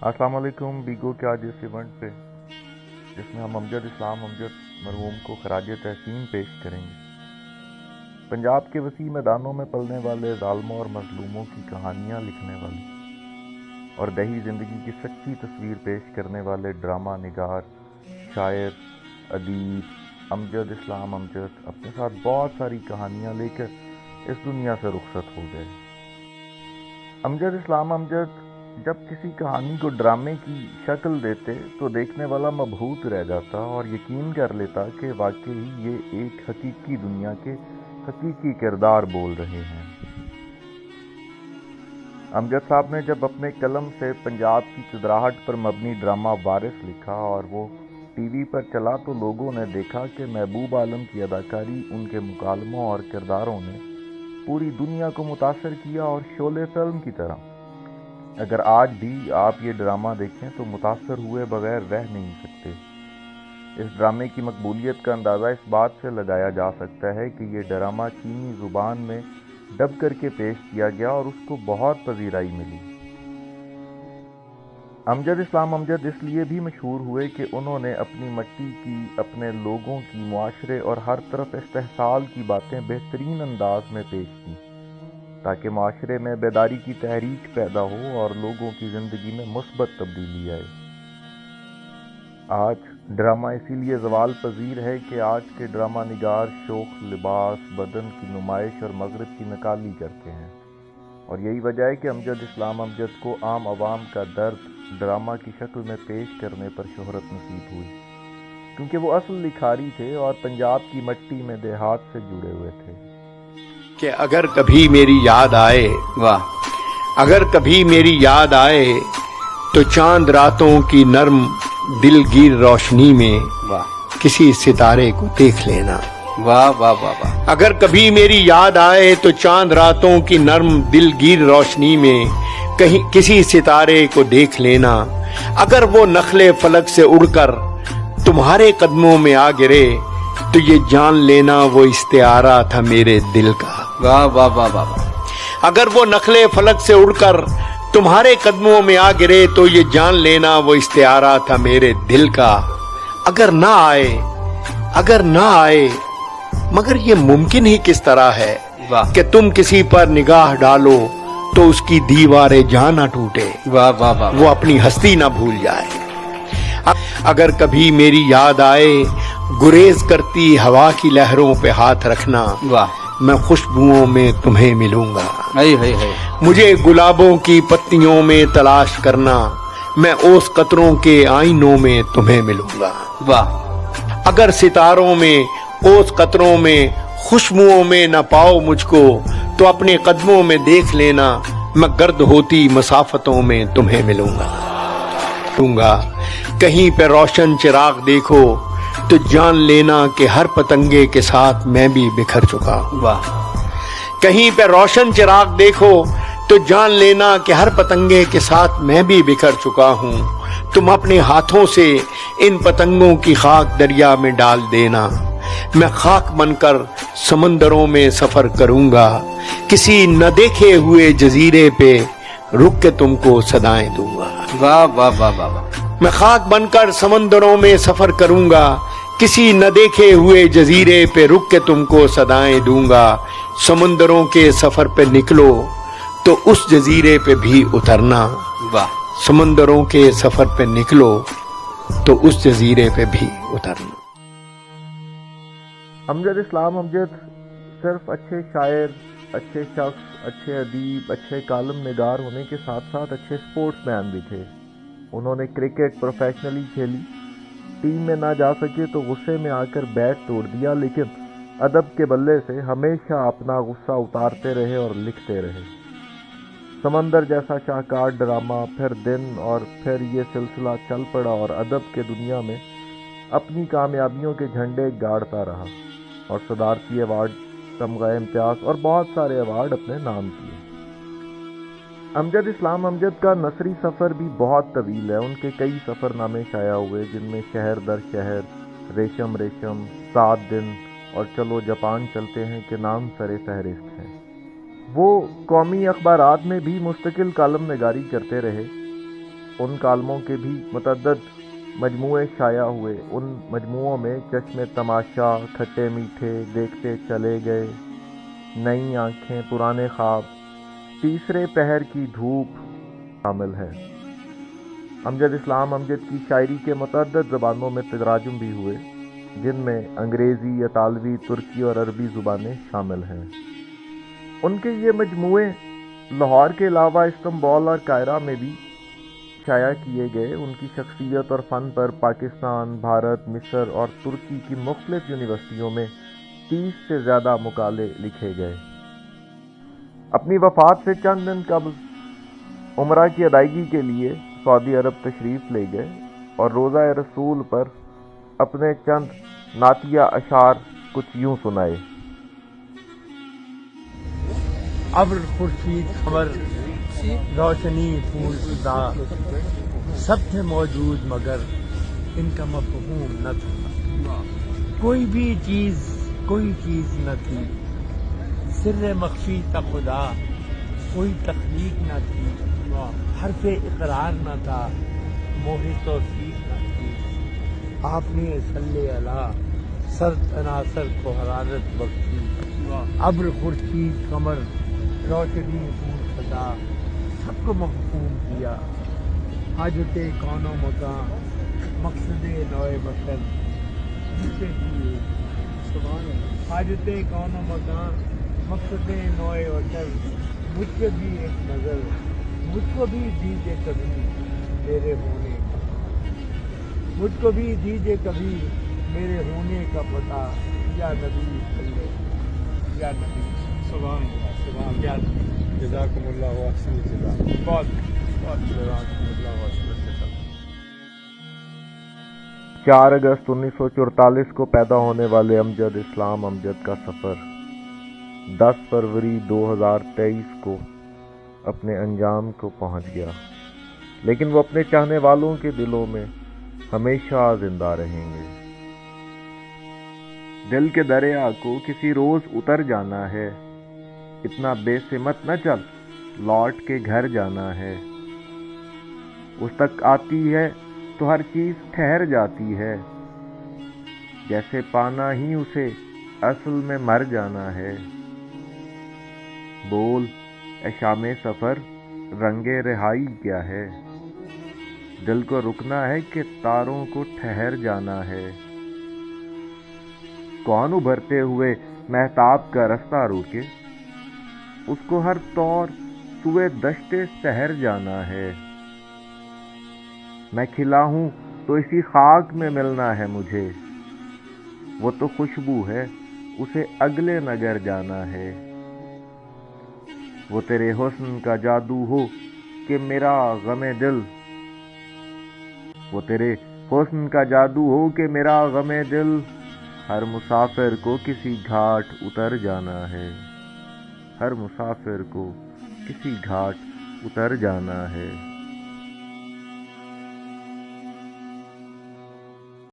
السلام علیکم بیگو کے آج اس ایونٹ پہ جس میں ہم امجد اسلام امجد مرحوم کو خراج تحسین پیش کریں گے۔ پنجاب کے وسیع میدانوں میں پلنے والے ظالموں اور مظلوموں کی کہانیاں لکھنے والے اور دیہی زندگی کی سچی تصویر پیش کرنے والے ڈرامہ نگار، شاعر، ادیب امجد اسلام امجد اپنے ساتھ بہت ساری کہانیاں لے کر اس دنیا سے رخصت ہو گئے۔ امجد اسلام امجد جب کسی کہانی کو ڈرامے کی شکل دیتے تو دیکھنے والا مبہوت رہ جاتا اور یقین کر لیتا کہ واقعی یہ ایک حقیقی دنیا کے حقیقی کردار بول رہے ہیں۔ امجد صاحب نے جب اپنے قلم سے پنجاب کی چدراہٹ پر مبنی ڈرامہ وارث لکھا اور وہ ٹی وی پر چلا تو لوگوں نے دیکھا کہ محبوب عالم کی اداکاری، ان کے مکالموں اور کرداروں نے پوری دنیا کو متاثر کیا اور شعلے فلم کی طرح۔ اگر آج بھی آپ یہ ڈرامہ دیکھیں تو متاثر ہوئے بغیر رہ نہیں سکتے۔ اس ڈرامے کی مقبولیت کا اندازہ اس بات سے لگایا جا سکتا ہے کہ یہ ڈرامہ چینی زبان میں ڈب کر کے پیش کیا گیا اور اس کو بہت پذیرائی ملی۔ امجد اسلام امجد اس لیے بھی مشہور ہوئے کہ انہوں نے اپنی مٹی کی، اپنے لوگوں کی، معاشرے اور ہر طرف استحصال کی باتیں بہترین انداز میں پیش کی تاکہ معاشرے میں بیداری کی تحریک پیدا ہو اور لوگوں کی زندگی میں مثبت تبدیلی آئے۔ آج ڈرامہ اسی لیے زوال پذیر ہے کہ آج کے ڈرامہ نگار شوخ لباس، بدن کی نمائش اور مغرب کی نکالی کرتے ہیں، اور یہی وجہ ہے کہ امجد اسلام امجد کو عام عوام کا درد ڈرامہ کی شکل میں پیش کرنے پر شہرت نصیب ہوئی، کیونکہ وہ اصل لکھاری تھے اور پنجاب کی مٹی میں دیہات سے جڑے ہوئے تھے۔ کہ اگر کبھی میری یاد آئے، اگر کبھی میری یاد آئے تو چاند راتوں کی نرم دلگیر روشنی میں کسی ستارے کو دیکھ لینا۔ واہ واہ واہ واہ۔ اگر کبھی میری یاد آئے تو چاند راتوں کی نرم دلگیر روشنی میں کہیں کسی ستارے کو دیکھ لینا۔ اگر وہ نخلے فلک سے اڑ کر تمہارے قدموں میں آ گرے تو یہ جان لینا وہ استعارہ تھا میرے دل کا۔ واہ واہ واہ واہ۔ اگر وہ نخلے فلک سے اڑ کر تمہارے قدموں میں آ گرے تو یہ جان لینا وہ استعارہ تھا میرے دل کا۔ اگر نہ آئے، اگر نہ آئے، مگر یہ ممکن ہی کس طرح ہے کہ تم کسی پر نگاہ ڈالو تو اس کی دیوار جاں نہ ٹوٹے، واہ واہ واہ۔ وہ اپنی ہستی نہ بھول جائے۔ اگر کبھی میری یاد آئے گریز کرتی ہوا کی لہروں پہ ہاتھ رکھنا، واہ۔ میں خوشبوؤں میں تمہیں ملوں گا۔ مجھے گلابوں کی پتیوں میں تلاش کرنا، میں اوس قطروں کے آئینوں میں تمہیں ملوں گا۔ واہ۔ اگر ستاروں میں، اوس قطروں میں، خوشبوؤں میں نہ پاؤ مجھ کو تو اپنے قدموں میں دیکھ لینا، میں گرد ہوتی مسافتوں میں تمہیں ملوں گا۔ کہیں پہ روشن چراغ دیکھو تو جان لینا کہ ہر پتنگے کے ساتھ میں بھی بکھر چکا ہوں۔ واہ۔ کہیں پہ روشن چراغ دیکھو تو جان لینا کہ ہر پتنگے کے ساتھ میں بھی بکھر چکا ہوں۔ تم اپنے ہاتھوں سے ان پتنگوں کی خاک دریا میں ڈال دینا، میں خاک بن کر سمندروں میں سفر کروں گا، کسی نہ دیکھے ہوئے جزیرے پہ رک کے تم کو صدائیں دوں گا۔ واہ واہ واہ واہ۔ میں خاک بن کر سمندروں میں سفر کروں گا، کسی نہ دیکھے ہوئے جزیرے پہ رک کے تم کو صدائیں دوں گا۔ سمندروں کے سفر پہ نکلو تو اس جزیرے پہ بھی اترنا، واہ۔ سمندروں کے سفر پہ نکلو تو اس جزیرے پہ بھی اترنا۔ امجد اسلام امجد صرف اچھے شاعر، اچھے شخص، اچھے ادیب، اچھے کالم نگار ہونے کے ساتھ ساتھ اچھے سپورٹس مین بھی تھے۔ انہوں نے کرکٹ پروفیشنلی کھیلی، ٹیم میں نہ جا سکے تو غصے میں آ کر بیٹ توڑ دیا، لیکن ادب کے بلے سے ہمیشہ اپنا غصہ اتارتے رہے اور لکھتے رہے۔ سمندر جیسا شاہکار ڈرامہ، پھر دن، اور پھر یہ سلسلہ چل پڑا اور ادب کے دنیا میں اپنی کامیابیوں کے جھنڈے گاڑتا رہا اور صدارتی ایوارڈ، تمغہ امتیاز اور بہت سارے ایوارڈ اپنے نام کیے۔ امجد اسلام امجد کا نثری سفر بھی بہت طویل ہے۔ ان کے کئی سفر نامے شائع ہوئے جن میں شہر در شہر، ریشم ریشم، 7 دن اور چلو جاپان چلتے ہیں کے نام سر فہرست ہیں۔ وہ قومی اخبارات میں بھی مستقل کالم نگاری کرتے رہے۔ ان کالموں کے بھی متعدد مجموعے شائع ہوئے۔ ان مجموعوں میں چشم تماشا، کھٹے میٹھے، دیکھتے چلے گئے، نئی آنکھیں، پرانے خواب، تیسرے پہر کی دھوپ شامل ہے۔ امجد اسلام امجد کی شاعری کے متعدد زبانوں میں تراجم بھی ہوئے، جن میں انگریزی، اطالوی، ترکی اور عربی زبانیں شامل ہیں۔ ان کے یہ مجموعے لاہور کے علاوہ استنبول اور قاہرہ میں بھی شائع کیے گئے۔ ان کی شخصیت اور فن پر پاکستان، بھارت، مصر اور ترکی کی مختلف یونیورسٹیوں میں 30 سے زیادہ مقالے لکھے گئے۔ اپنی وفات سے چند دن قبل عمرہ کی ادائیگی کے لیے سعودی عرب تشریف لے گئے اور روضہ رسول پر اپنے چند نعتیہ اشعار کچھ یوں سنائے۔ ابر، خورشید، قمر، روشنی، پھول، فضا، سب تھے موجود مگر ان کا مفہوم نہ تھا۔ کوئی بھی چیز نہ تھی، سر مخفی تھا خدا، کوئی تخلیق نہ تھی، حرف اقرار نہ تھا، موہ توفیق نہ تھی۔ آپ نے صلی اللہ سرد عناصر کو حرارت بخشی۔ ابر، خورشید، قمر، روشنی، پھول، فضا، سب کو مفہوم کیا۔ حاجت کون و مکان، مقصد نوع بشر، جسے بھی حاجت کون و مکان، مقصد نوع بشر، مجھ پہ بھی ایک نظر، مجھ کو بھی دیجیے کبھی میرے ہونے کا، مجھ کو بھی دیجیے کبھی میرے ہونے کا پتہ، یا نبی صلی، یا نبی سبحان اللہ، سبحان یا نبی، جزاکم اللہ واحسن الجزا، بہت جزاکم اللہ واحسن الجزا۔ 4 اگست 1944 کو پیدا ہونے والے امجد اسلام امجد کا سفر 10 فروری 2023 کو اپنے انجام کو پہنچ گیا، لیکن وہ اپنے چاہنے والوں کے دلوں میں ہمیشہ زندہ رہیں گے۔ دل کے دریا کو کسی روز اتر جانا ہے، اتنا بے سمت نہ چل، لوٹ کے گھر جانا ہے۔ اس تک آتی ہے تو ہر چیز ٹھہر جاتی ہے، جیسے پانا ہی اسے اصل میں مر جانا ہے۔ بول اے شام سفر، رنگ رہائی کیا ہے، دل کو رکنا ہے کہ تاروں کو ٹھہر جانا ہے۔ کون ابھرتے ہوئے مہتاب کا رستہ روکے، اس کو ہر طور سوئے دشت سحر جانا ہے۔ میں کھلا ہوں تو اسی خاک میں ملنا ہے مجھے، وہ تو خوشبو ہے اسے اگلے نگر جانا ہے۔ وہ تیرے حسن کا جادو ہو کہ میرا غم دل، وہ تیرے حسن کا جادو ہو کہ میرا غم دل، ہر مسافر کو کسی گھاٹ اتر جانا ہے، ہر مسافر کو کسی گھاٹ اتر جانا ہے۔